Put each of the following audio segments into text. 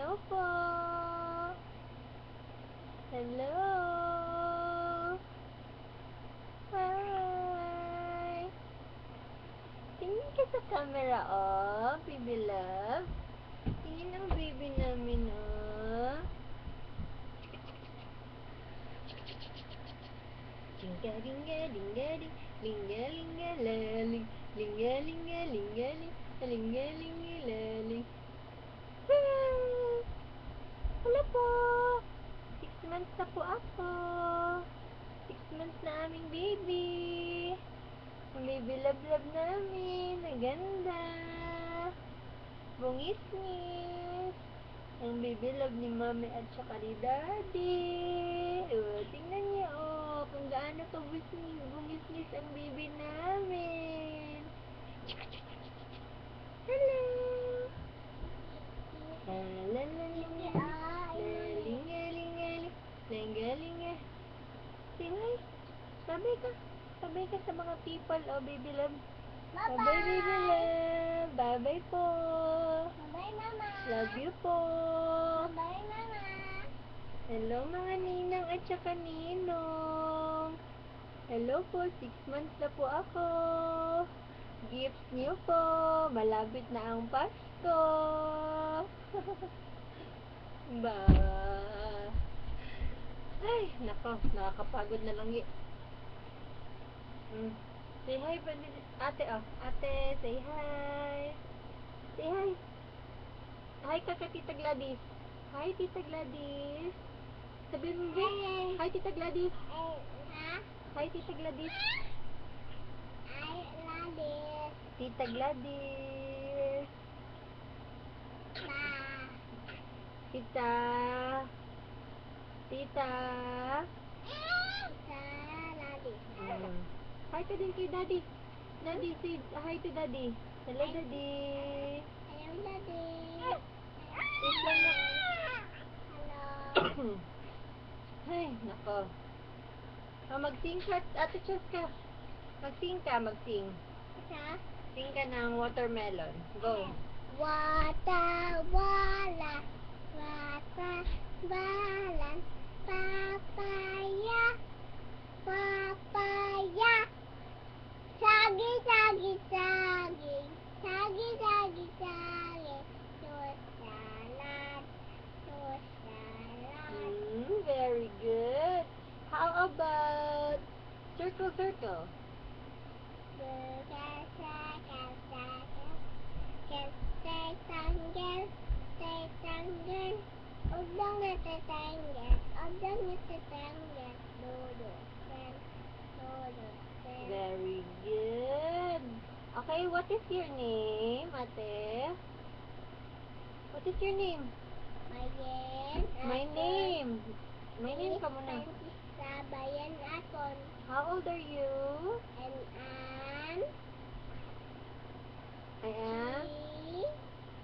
Hello po. Hello. Hi. Tingin ka sa camera, oh, baby love. Tingin ang baby namin, oh. Linga, linga, linga, linga, linga, laling. Linga, linga, linga, linga, linga, laling. Hello po. 6 months na po ako. 6 months na aming baby. Ang baby love-love namin. Ang ganda. Bungis-ngis. Ang baby love ni mami at saka ni daddy. Tingnan niyo, oh. Kung gaano ka bungis-ngis ang baby namin. Hello. Linga-linga. Sige. Sabay ka. Sabay ka sa mga people, oh, baby love. Bye-bye. Bye, baby love. Bye-bye po. Bye-bye, Mama. Love you po. Bye-bye, Mama. Hello, mga ninang at saka ninong. Hello po, 6 months na po ako. Gifts niyo po. Malapit na ang Pasko. Ba. Ay, nako, nakakapagod na lang Say hi, ate, oh. Ate, say hi. Say hi. Hi ka kay Tita Gladys. Hi, Tita Gladys. Sabihin mo, Hi. hi, Tita Gladys. Ha? Hi, Tita Gladys. I love it. Tita Gladys. Ba. Tita. Tita. Sa love it. Hi ka din kay Daddy. Daddy, say hi to Daddy. Hello, Daddy. Hello, Daddy. Wait lang na. Hello. Ay, nako. Mag-sing ka, Ate Cheska. Mag-sing ka, mag-sing. Sa? Sing ka ng watermelon. Go. Wala. Balan. Papaya. Papaya. Sagi. Salad. Very good. How about circle? Very good. Okay, what is your name, ate? What is your name? My name ka muna. Sabayan akon. How old are you? And I am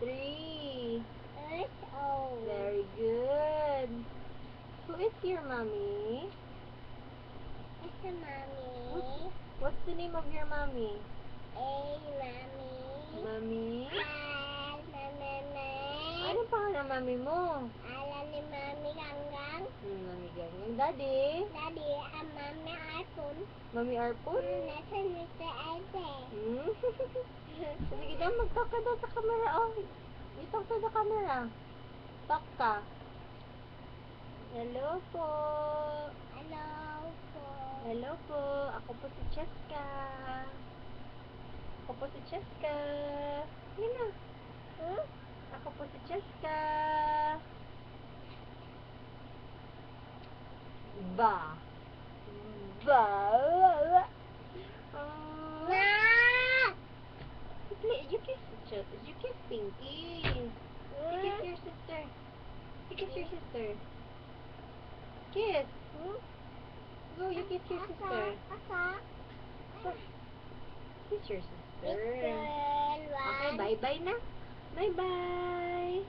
3. years old. Very good. Who is your mommy? It's a mommy. What's the name of your mommy? Mommy. Mommy? Mama. Ano pangalan ng mommy mo? Alam ni Mami Ganggang. Mami ganyan. Daddy? Daddy, ang Mami iPhone. Mami Arpon? Nasa Mr. iPad. Sige daw, mag-talk ka daw sa camera. Oh, you talk to the camera. Talk ka. Hello po. Hello po. Hello po. Ako po si Cheska. Yun na. Ako po si Cheska. Ba. You kiss Pinky. You kiss your sister. Kiss. Go, you kiss your sister. Kiss your sister. Okay, bye-bye na. Bye-bye.